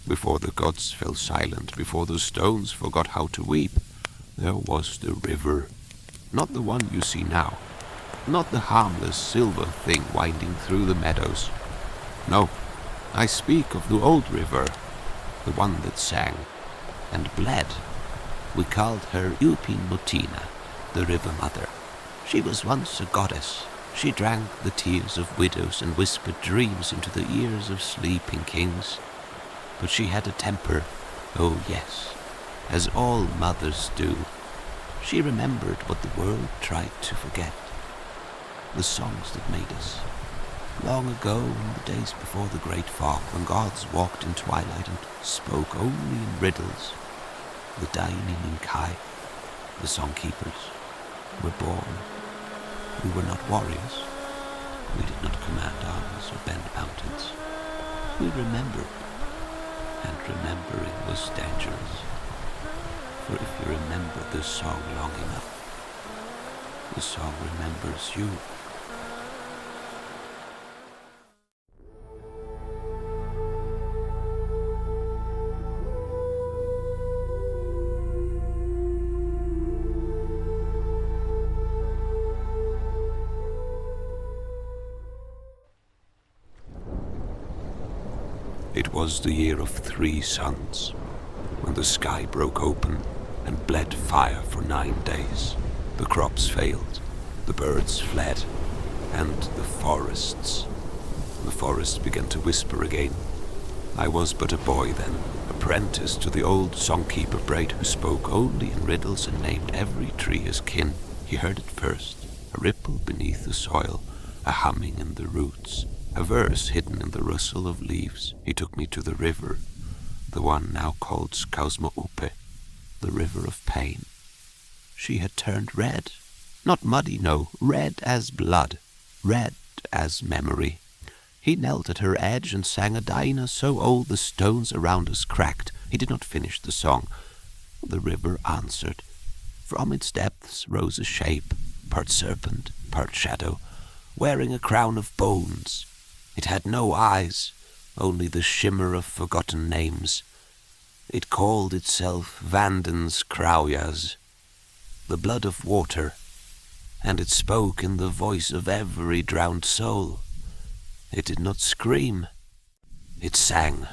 Before the gods fell silent, before the stones forgot how to weep, there was the river. Not the one you see now. Not the harmless silver thing winding through the meadows. No, I speak of the old river, the one that sang and bled. We called her Motina, the river mother. She was once a goddess. She drank the tears of widows and whispered dreams into the ears of sleeping kings. But she had a temper, oh yes, as all mothers do. She remembered what the world tried to forget. The songs that made us. Long ago, in the days before the great fog, when gods walked in twilight and spoke only in riddles, the Daini Kai, the songkeepers, were born. We were not warriors. We did not command armies or bend mountains. We remembered, and remembering was dangerous. For if you remember the song long enough, the song remembers you. It was the year of 3 suns, when the sky broke open and bled fire for 9 days. The crops failed, the birds fled, and the forests began to whisper again. I was but a boy then, apprentice to the old songkeeper Braid, who spoke only in riddles and named every tree his kin. He heard it first, a ripple beneath the soil, a humming in the roots, a verse hidden in the rustle of leaves. He took me to the river, the one now called Skausmoupe, the river of pain. She had turned red, not muddy, no, red as blood, red as memory. He knelt at her edge and sang a Daina so old the stones around us cracked. He did not finish the song. The river answered. From its depths rose a shape, part serpent, part shadow, wearing a crown of bones. It had no eyes, only the shimmer of forgotten names. It called itself Vanden's Krauyas, the blood of water, and it spoke in the voice of every drowned soul. It did not scream, it sang.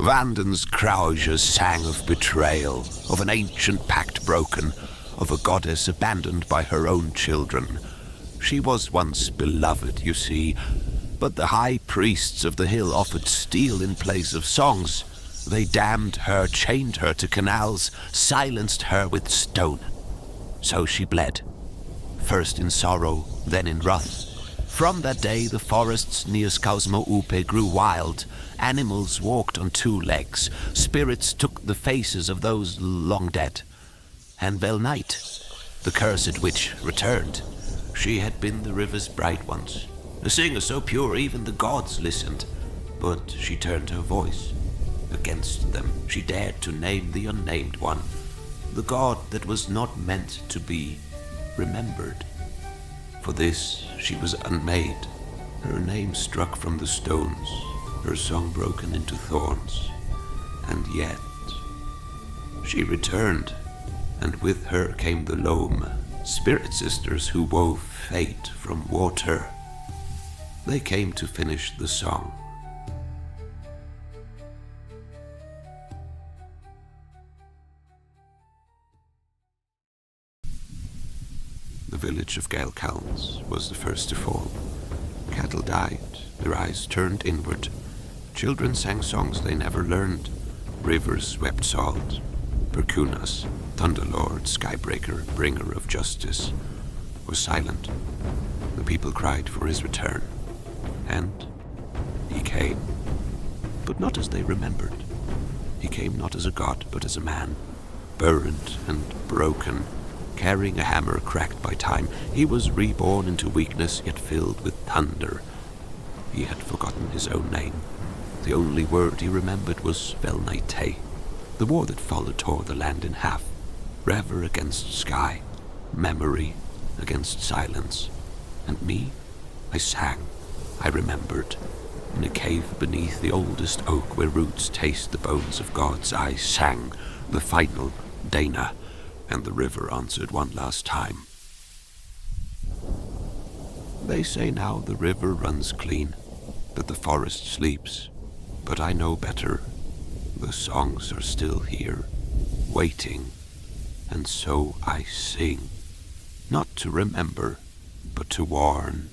Vanden's Krauyas sang of betrayal, of an ancient pact broken, of a goddess abandoned by her own children. She was once beloved, you see, but the high priests of the hill offered steel in place of songs. They damned her, chained her to canals, silenced her with stone. So she bled, first in sorrow, then in wrath. From that day the forests near Skausmoupe grew wild. Animals walked on 2 legs. Spirits took the faces of those long dead. And Night, the cursed witch, returned. She had been the river's bride once, a singer so pure even the gods listened. But she turned her voice against them. She dared to name the unnamed one, the god that was not meant to be remembered. For this she was unmade, her name struck from the stones, her song broken into thorns. And yet she returned, and with her came the Loam, spirit sisters who wove fate from water. They came to finish the song. The village of Gaelcalns was the first to fall. Cattle died, their eyes turned inward. Children sang songs they never learned. Rivers wept salt. Perkūnas, Thunderlord, Skybreaker, bringer of justice, was silent. The people cried for his return. And he came, but not as they remembered. He came not as a god, but as a man, burned and broken, carrying a hammer cracked by time. He was reborn into weakness, yet filled with thunder. He had forgotten his own name. The only word he remembered was Velnaite, The war that followed tore the land in half. Rever against sky, memory against silence. And me, I sang, I remembered. In a cave beneath the oldest oak where roots taste the bones of gods, I sang the final Dana, and the river answered one last time. They say now the river runs clean, that the forest sleeps, but I know better. The songs are still here, waiting, and so I sing, not to remember, but to warn.